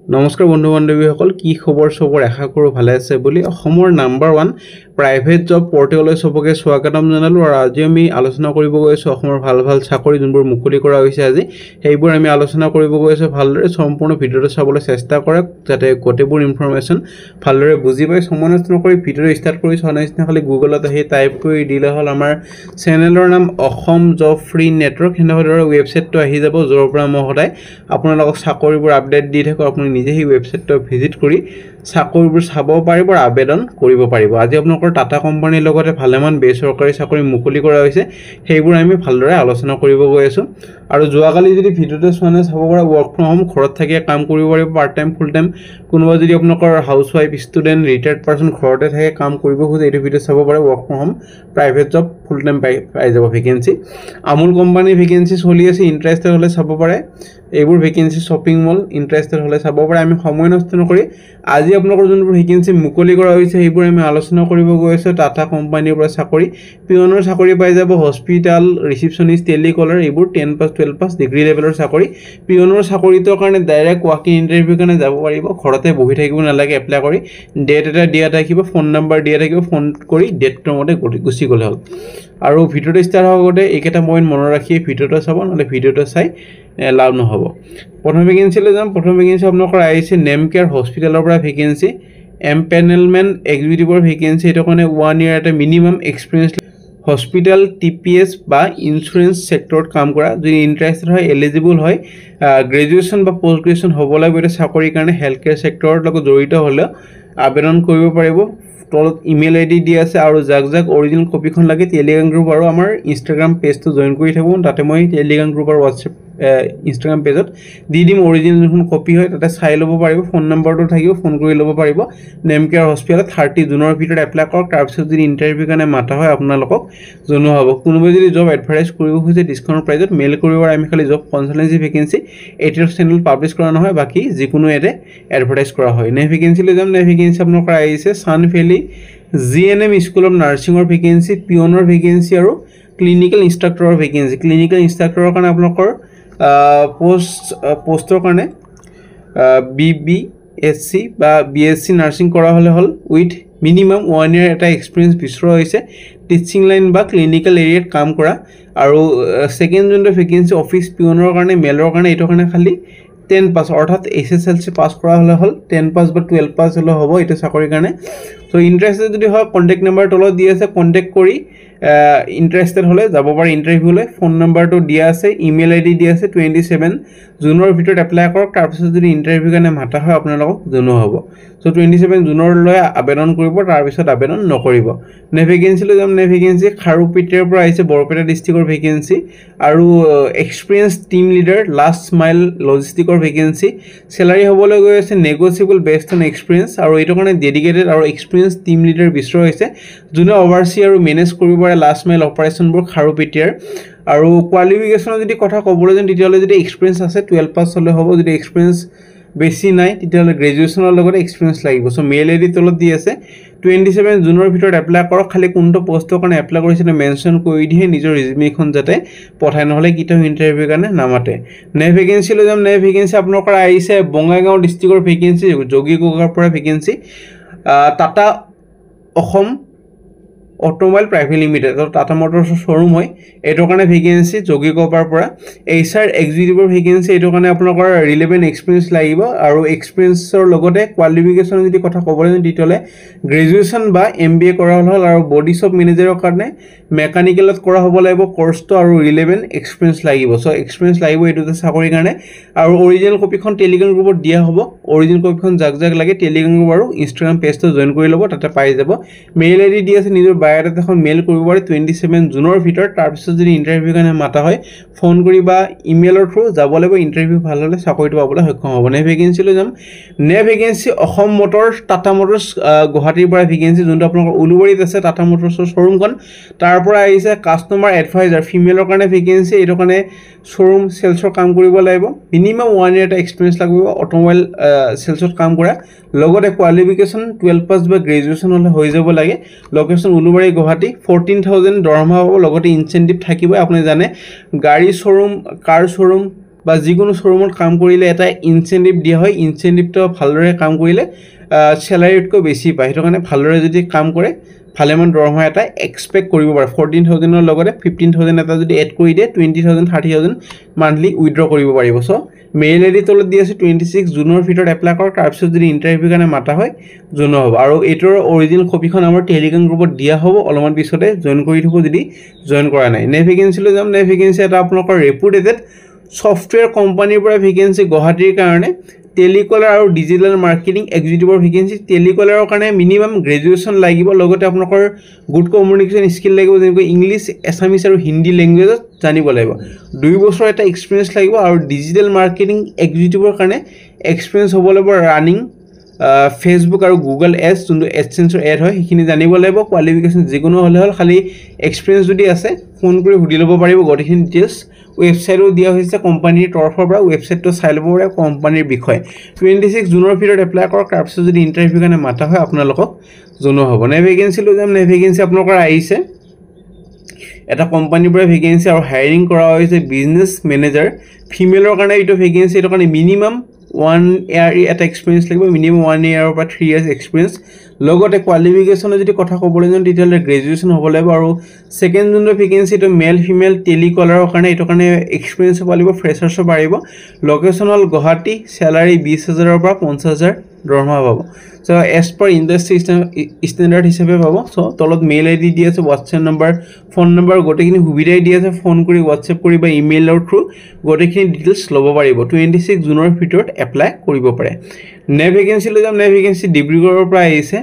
নমস্কাৰ বন্ধু বান্ধৱীসকল কি খবৰ সবৰ আশা কৰো ভালে আছে বুলি অসমৰ নাম্বাৰ 1 প্ৰাইভেট জব পৰ্টেললৈ সবকে স্বাগতম জনালো আৰু আজি আমি আলোচনা কৰিব গৈছো অসমৰ ভাল ভাল চাকৰি যোনবোৰ মুকলি কৰা হৈছে আজি সেইবোৰ আমি আলোচনা কৰিব গৈছো ভালদৰে সম্পূৰ্ণ ভিডিঅটো চাবলৈ চেষ্টা কৰক যাতে গোটেইবোৰ ইনফৰমেশন ভালদৰে বুজি পাই সমানষ্ট নকৰি ভিডিঅ ষ্টাৰ্ট কৰি সনাইছনা খালি গুগলত আহি টাইপ কৰি দিলে হল আমাৰ চেনেলৰ নাম অসম জব ফ্ৰী নেটৱৰ্ক হেনহৰ ৱেবছাইটটো আহি যাব যৰ পৰা মই সদায় আপোনালোকক চাকৰিবোৰ আপডেট দি থাকো আপুনি নিজে হি ৱেবছাইটটো ভিজিট কৰি চাকৰিবোৰ চাব পাৰিব আৰু আবেদন কৰিব পাৰিব আজি আপোনালোকৰ টাটা কোম্পানীৰ লগতে ভালেমান বেচৰকাৰী চাকৰি মুকলি কৰা হৈছে সেইবোৰ আমি ভালদৰে আলোচনা কৰিব গৈ আছো আৰু যোৱাকালি যদি ভিডিঅটো চোৱানে চাব পৰা ওয়াৰ্ক ফ্ৰম হোম ঘৰত থাকি কাম কৰিব পাৰিব পাৰ্ট টাইম ফুল টাইম কোনোবা যদি আপোনালোকৰ হাউসৱাইফ ষ্টুডেন্ট ৰিটায়াৰ্ড পাৰসন ঘৰতে থাকে কাম কৰিব খোজে এইটো ভিডিঅ চাব পাৰে work from home private job full time পাই যাব ভ্যাকেন্সি আমুল কোম্পানী ভ্যাকেন্সি চলি আছে ইন্টাৰেষ্টেড হলে চাব পাৰে এইবোৰ ভ্যাকেন্সি শপিং মল ইন্টাৰেষ্টেড হলে চাব পাৰে আমি সময় নষ্ট নকৰি আজি আপোনালোকৰ যোনবোৰ ভ্যাকেন্সি মুকলি কৰা হৈছে সেইবোৰ আমি আলোচনা কৰিব গৈ আছো টাটা কোম্পানীৰ পৰা চাকৰি পিয়নৰ চাকৰি পাই যাব হস্পিটাল ৰিসেপশনিষ্ট টেলিকলাৰ এইবোৰ 10 পাস 12 পাস ডিগ্ৰী লেভেলৰ চাকৰি পিয়নৰ চাকৰিটোৰ কাৰণে ডাইৰেক্ট ওয়াকিং ইন্টাৰভিউ কাৰণে যাব পাৰিব ঘৰতে বহি থাকিব নালাগে এপ্লাই কৰি ডেট এটা দিয়া থাকিব ফোন নম্বৰ দিয়া থাকিব ফোন কৰি ডেটৰ মতে গুছি গলে হল আৰু ভিডিঅটো ষ্টাৰ্ট হ'বতে এইকেটা পইণ্ট মনত ৰাখি ভিডিঅটো চাব নহলে ভিডিঅটো চাই লাভ নহব প্ৰথম ভ্যাকেন্সিলৈ যাম প্ৰথম ভ্যাকেন্সি আপোনালোকৰ আহিছে নেম কেয়াৰ হস্পিটালৰ পৰা ভ্যাকেন্সি এম্পেনেলমেন্ট এক্সিকিউটিভৰ ভ্যাকেন্সি এটো কাৰণে 1 ইয়াৰ এটা মিনিমাম এক্সপেৰিয়েন্স হস্পিটাল টিপিএস বা ইন্স্যুৰেন্স সেক্টৰত কাম কৰা যদি ইন্টাৰেষ্টেড হয় এলিজিবল হয় গ্ৰেজুৱেচন বা পোষ্ট গ্ৰেজুৱেচন হ'ব লাগিব এটা চাকৰিৰ কাৰণে হেলথ কেয়াৰ সেক্টৰৰ লগত জড়িত হলে আবেদন কৰিব পাৰিব তলত ইমেইল আইডি দি আছে আৰু জাক অৰিজিনাল কপিখন লাগে টেলিগ্ৰাম গ্ৰুপ আৰু আমাৰ ইনষ্টাগ্ৰাম পেজটো জয়েন কৰি থাকো তাতে মই টেলিগ্ৰাম গ্ৰুপ আৰু হোৱাটছএপ ইনষ্টাগ্ৰাম পেজত দি দিম অৰিজিনাল যোন কপি হয় তাতে চাই ল'ব পাৰিব ফোন নম্বৰটো থাকিব ফোন কৰি ল'ব পাৰিব নেম কেয়াৰ হস্পিটাল 30 জুনৰ ভিতৰত এপ্লাই কৰক তাৰ পিছত যদি ইন্টাৰভিউ কাৰণে মাতা হয় আপোনালোকক জনোৱা হ'ব কোনোবা যদি জব এডভাৰটাইজ কৰিব খুজে ডিসকাউন্ট প্ৰাইজত মেইল কৰিব আৰু আমি খালি job consultancy vacancy ATF channel publish কৰা নহয় বাকি যিকোনো এতে এডভাৰটাইজ কৰা হয় নে ভ্যাকেন্সি লৈ যাম নে ভ্যাকেন্সি আপোনালোকৰ আহিছে Sun Valley GNM school of নাৰ্ছিঙৰ ভ্যাকেন্সি পিয়নৰ ভ্যাকেন্সি আৰু ক্লিনিক্যাল ইনষ্ট্ৰাক্টৰৰ ভ্যাকেন্সি ক্লিনিক্যাল ইনষ্ট্ৰাক্টৰৰ কাৰণে আপোনালোকৰ পোষ্টৰ কাৰণে বিবিএসসি বা বিএসসি নাৰ্ছিং কৰা হলে হল উইথ মিনিমাম 1 ইয়াৰ এটা এক্সপেৰিয়েন্স বিচৰা হৈছে টিচিং লাইন বা ক্লিনিক্যাল এৰিয়াত কাম কৰা আৰু সেকেন্ড জুনটো ভ্যাকেন্সি অফিস পিয়নৰ কাৰণে মেলৰ কাৰণে এটো কাৰণে খালি 10 পাস অৰ্থাৎ এসএসএলসি পাস কৰা হলে হল 10 পাস বা 12 পাস হলে হ'ব এটা চাকৰিৰ কাৰণে সো ইন্টাৰেষ্টেড যদি হয় কন্টাক্ট নম্বৰ তলত দি আছে কন্টাক্ট কৰি ইন্টাৰেষ্টেড হলে যাব পাৰি ইন্টাৰভিউ লৈ ফোন নম্বৰটো দিয়া আছে ইমেইল আইডি দিয়া আছে 27 জুনৰ ভিতৰত এপ্লাই কৰক তাৰ পিছত যদি ইন্টাৰভিউ কাৰণে মাতা হয় আপোনালোকক জনোৱা হ'ব সো 27 জুনৰ লৈ আবেদন কৰিব তাৰ পিছত আবেদন নকৰিব নে ভ্যাকেন্সি লৈ যাম নে ভ্যাকেন্সি খাৰুপিটেৰ পৰা আহিছে বৰপেটা ডিস্ট্ৰিক্টৰ ভ্যাকেন্সি আৰু experience team leader last mile লজিষ্টিকৰ ভ্যাকেন্সি স্যালাৰি হ'বলৈ গৈ আছে নেগোচিয়েবল বেসড অন এক্সপেৰিয়েন্স আৰু এইটো কাৰণে ডেডিকেটেড আৰু এক্সপেৰিয়েন্স টিম লিডাৰ বিচৰা হৈছে যোনে ওভাৰসি আৰু মেনেজ কৰিব পাৰে লাষ্ট মাইল অপাৰেশনবোৰ খাৰুপিটেৰ আৰু কোৱালিফিকেশনৰ যদি কথা ক'বলৈ যাম তেতিয়ালে যদি এক্সপেৰিয়েন্স আছে 12 পাস হলে হ'ব যদি এক্সপেৰিয়েন্স বেছি নাই তেতিয়ালে গ্ৰেজুৱেচনৰ লগত এক্সপেৰিয়েন্স লাগিব সো মেইল আইডি তলত দি আছে 27 জুনৰ ভিতৰত এপ্লাই কৰক খালি কোনটো পোষ্টৰ কাৰণে এপ্লাই কৰিছে মেনশন কৰি দিয়ে নিজৰ ৰিজুমেখন যাতে পঠাই নহলে কিটো ইন্টাৰভিউ কাৰণে নামাতে নে ভ্যাকেন্সি লৈ যাম নে ভ্যাকেন্সি আপোনালোকৰ আহিছে বঙাইগাঁও ডিস্ট্ৰিক্টৰ ভ্যাকেন্সি যোগীকোকাৰ পৰা vacancy Tata Assam automobile private limited Tata motors showroom হয় এটো কাৰণে ভ্যাকেন্সি যোগীকোপাৰ পৰা এইচআৰ এক্সিকিউটিভৰ ভ্যাকেন্সি এটো কাৰণে আপোনালোকৰ ৰিলেভেন্ট এক্সপেৰিয়েন্স লাগিব আৰু এক্সপেৰিয়েন্সৰ লগতে কোৱালিফিকেশন যদি কথা ক'বলৈ যাম তেতিয়ালে গ্ৰেজুৱেচন বা এমবিএ কৰা হল আৰু বডি শপ মেনেজাৰৰ কাৰণে মেকানিকেলত কৰা হ'ব লাগিব কোৰ্সটো আৰু ৰিলেভেন্ট এক্সপেৰিয়েন্স লাগিব সো এক্সপেৰিয়েন্স লাগিব এটোতে চাকৰিৰ কাৰণে আৰু অৰিজিনাল কপিখন টেলিগ্ৰাম গ্ৰুপত দিয়া হ'ব অৰিজিনাল কপিখন জাক লাগে টেলিগ্ৰাম গ্ৰুপ আৰু ইনষ্টাগ্ৰাম পেজটো জয়েন কৰি ল'ব তাতে পাই যাব মেইল আইডি দি আছে নিজৰ বায়োডাটা এখন মেইল কৰিব পাৰে 27 জুনৰ ভিতৰত তাৰ পিছত যদি ইন্টাৰভিউ কাৰণে মাতা হয় ফোন কৰি বা ইমেইলৰ থ্ৰু যাব লাগিব ইন্টাৰভিউ ভাল হলে চাকৰিটো পাবলৈ সক্ষম হ'ব নে ভ্যাকেন্সি লৈ যাম নে vacancy Assam motors Tata motors গুৱাহাটীৰ পৰা ভ্যাকেন্সি যোনটো আপোনালোকৰ উলুবাৰীত আছে টাটা মটৰছৰ শোৰুমখন তাৰ পৰা আহিছে কাস্টমাৰ এডভাইজাৰ ফিমেলৰ কাৰণে ভ্যাকেন্সি এটো কাৰণে শোৰুম সেলছৰ কাম কৰিব লাগিব মিনিমাম 1 ইয়াৰ এটা এক্সপেৰিয়েন্স লাগিব অটোমোবাইল সেলছত কাম কৰা লগতে কোৱালিফিকেশন 12 পাস বা গ্ৰেজুৱেচন হলে হৈ যাব লাগে লোকেশন উলুবাৰী গুৱাহাটী 14000 দৰমহা হ'ব লগতে ইনসেন্টিভ থাকিব আপুনি জানে গাড়ী শোৰুম কাৰ শোৰুম বা যিকোনো শ্বৰুমত কাম কৰিলে এটা ইনচেন্টিভ দিয়া হয় ইনচেন্টিভটো ভালদৰে কাম কৰিলে স্যালাৰিতকৈ বেছি পায় সেইটো কাৰণে ভালদৰে যদি কাম কৰে ভালেমান দৰমহা এটা এক্সপেক্ট কৰিব পাৰে 14000 লগতে 15000 এটা যদি এড কৰি দিয়ে 20000 30000 মান্থলি উইথড্ৰ কৰিব পাৰিব সো মেইল আইডি তলত দি আছে 26 জুনৰ ভিতৰত এপ্লাই কৰক তাৰপিছত যদি ইন্টাৰভিউ কাৰণে মাতা হয় জনোৱা হ'ব আৰু এটোৰ অৰিজিনেল কপিখন আমাৰ টেলিগ্ৰাম গ্ৰুপত দিয়া হ'ব অলপমান পিছতে জয়েন কৰি থব যদি জয়েন কৰা নাই নে ভেকেন্সি লৈ যাম নে ভেকেন্সি এটা আপোনালোকৰ ৰেপুটেড সফটওয়্যাৰ কোম্পানীৰ পৰা ভেকেন্সি গুৱাহাটীৰ কাৰণে টেলিকলাৰ আৰু ডিজিটেল মাৰ্কেটিং এক্সিকিউটিভৰ ভেকেন্সি টেলিকলাৰৰ কাৰণে মিনিমাম গ্ৰেজুৱেশ্যন লাগিব লগতে আপোনালোকৰ গুড কমিউনিকেশ্যন স্কিল লাগিব যেনেকৈ ইংলিছ এছামিছ আৰু হিন্দী লেংগুৱেজত জানিব লাগিব 2 বছৰ এটা এক্সপিৰিয়েন্স লাগিব আৰু ডিজিটেল মাৰ্কেটিং এক্সিকিউটিভৰ কাৰণে এক্সপিৰিয়েন্স হ'ব লাগিব ৰানিং ফেসবুক আৰু গুগল এডছ যোনটো এডসেন্সৰ এড হয় সেইখিনি জানিব লাগিব কোৱালিফিকেশন যিকোনো হলে হল খালি এক্সপিৰিয়েন্স যদি আছে ফোন কৰি সুধি ল'ব পাৰিব গটেখিনি ডিটেইলছ ৱেবছাইটও দিয়া হৈছে কোম্পানীৰ তৰফৰ পৰা ৱেবছাইটটো চাই ল'ব পাৰে কোম্পানীৰ বিষয় 26 জুনৰ ভিতৰত এপ্লাই কৰক তাৰপিছত যদি ইন্টাৰভিউ কাৰণে মাতা হয় আপোনালোকক জনোৱা হ'ব নে ভেকেন্সি লৈ যাম নে ভেকেন্সি আপোনালোকৰ আহিছে এটা কোম্পানীৰ পৰা ভেকেন্সি আৰু হায়াৰিং কৰা হৈছে বিজনেছ মেনেজাৰ ফিমেলৰ কাৰণে এইটো ভেকেন্সি এটো কাৰণে মিনিমাম 1 year at experience লাগিব minimum 1 year or 3 years experience লগতে কোৱালিফিকেশন যদি কথা ক'বলৈ যাম তেতিয়ালে গ্ৰেজুৱেচন হ'ব লাগিব আৰু সেকেন্ড জুনৰ ভেকেন্সি তো মেল ফিমেল টেলিকলাৰৰ কাৰণে এটো কাৰণে এক্সপেৰিয়েন্স হ'ব লাগিব ফ্ৰেছাৰছ পাৰিব লোকেশন হল গুৱাহাটী স্যালাৰি 20000 ৰ পৰা 50000 দৰমহা পাব so as per industry standard হিচাপে পাব সো তলত মেইল আইডি দি আছে WhatsApp নম্বৰ ফোন নম্বৰ গটেখিনি সুবিধাই দি আছে ফোন কৰি WhatsApp কৰি বা ইমেইলৰ থ্ৰু গটেখিনি ডিটেইলছ ল'ব পাৰিব 26 জুনৰ ভিতৰত এপ্লাই কৰিব পাৰে নে ভেকেন্সি লৈ যাম নে ভেকেন্সি ডিব্ৰুগড়ৰ পৰা আহিছে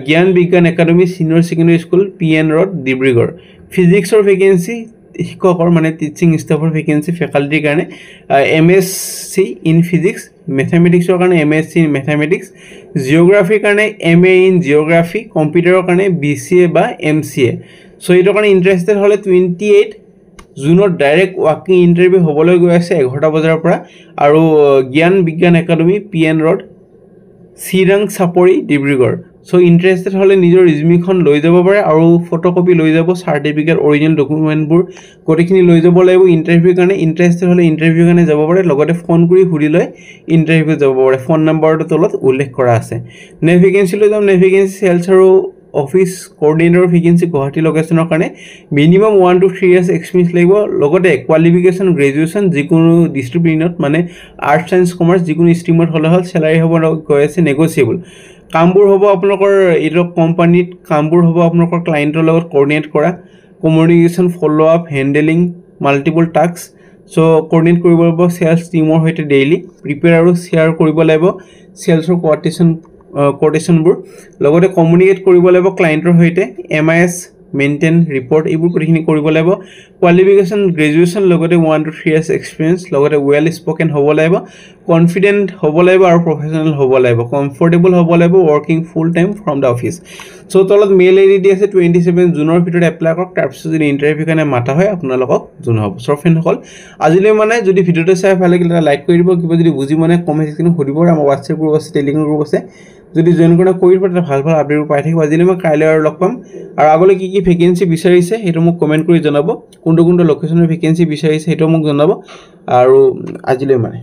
Gyan Bigyan academy senior secondary school PN road Dibrugarh ফিজিক্সৰ ভেকেন্সি শিক্ষকৰ মানে টিচিং ষ্টাফৰ ভেকেন্সি ফেকাল্টিৰ কাৰণে এমএসসি ইন ফিজিক্স ম্যাথমেটিক্সৰ কাৰণে এমএসসি ইন ম্যাথমেটিক্স জিওগ্ৰাফিৰ কাৰণে এমএ ইন জিওগ্ৰাফি কম্পিউটাৰৰ কাৰণে বিসিএ বা এমসিএ সো এইটোৰ কাৰণে ইন্টাৰেষ্টেড হলে 28 জুনৰ ডাইৰেক্ট ওয়াকিং ইন্টাৰভিউ হ'বলৈ গৈ আছে 11টা বজাৰ পৰা আৰু জ্ঞান Bigyan academy PN road Chirang চাপৰি ডিব্ৰুগড় সো ইন্টাৰেষ্টেড হলে নিজৰ ৰিজুমিখন লৈ যাব পাৰে আৰু ফটোকপি লৈ যাব সাৰ্টিফিকেট অৰিজিনাল ডকুমেন্টবোৰ গটেখিনি লৈ যাব লাগিব ইন্টাৰভিউ কাৰণে ইন্টাৰেষ্টেড হলে ইন্টাৰভিউ কাৰণে যাব পাৰে লগতে ফোন কৰি সুধি লৈ ইন্টাৰভিউ যাব পাৰে ফোন নম্বৰটো তলত উল্লেখ কৰা আছে নে ভেকেন্সি লৈ যাম নে ভেকেন্সি সেলছ আৰু অফিস কোঅৰ্ডিনেটৰ ভেকেন্সি গুৱাহাটী লোকেশনৰ কাৰণে মিনিমাম 1 to 3 years এক্সপেৰিয়েন্স লাগিব লগতে কোৱালিফিকেশন গ্ৰেজুৱেচন যিকোনো ডিসিপ্লিনত মানে আৰ্টছ সায়েন্স কমাৰ্চ যিকোনো ষ্ট্ৰীমত হলে হল স্যালাৰি হ'ব গৈ আছে নেগোচিয়েবল কামবোৰ হ'ব আপোনালোকৰ ইটো কোম্পানীত কামবোৰ হ'ব আপোনালোকৰ ক্লায়েন্টৰ লগত কোঅৰ্ডিনেট কৰা communication follow up handling multiple task so coordinate কৰিব লাগিব সেলছ টিমৰ হৈতে ডেইলি প্ৰিপেয়াৰ আৰু শেয়াৰ কৰিব লাগিব সেলছৰ কোটেশনবোৰ লগতে কমিউনিকেট কৰিব লাগিব ক্লায়েন্টৰ হৈতে এমআইএস মেইনটেইন ৰিপৰ্ট এইবোৰ কৰিখিনি কৰিব লাগিব কোৱালিফিকেশন গ্ৰেজুৱেচন লগতে 1 to 3 years এক্সপেৰিয়েন্স লগতে ওয়েল স্পোকেন হ'ব লাগিব কনফিডেন্ট হ'ব লাগিব আৰু প্ৰফেশনাল হ'ব লাগিব কমফৰ্টেবল হ'ব লাগিব working full time from da office so তলত মেইল আইডি দি আছে 27 জুনৰ ভিতৰত এপ্লাই কৰক তাৰপিছত যদি ইন্টাৰভিউ কাৰণে মাতা হয় আপোনালোকক জনোৱা হ'ব সো ফ্ৰেণ্ড সকল আজিলৈ মানে যদি ভিডিওটো চাই ভাল লাগিলে লাইক কৰি দিব কিবা যদি বুজি মানে কমেন্ট সেকশনে সুধিব আৰু আমাৰ WhatsApp গ্ৰুপ আছে টেলিগ্ৰাম গ্ৰুপ আছে যদি জয়েন কৰা কৰি পৰে ভাল ভাল আপডেট পাই থাকিব আজিলৈ মই কাইলৈ আৰু লগ পাম আৰু আগলৈ কি ভেকেন্সি বিচাৰিছে হেটো মোক কমেন্ট কৰি জনাব কোনটো লোকেশনৰ ভেকেন্সি বিচাৰিছে হেটো মোক জনাব আৰু আজিলৈ মানে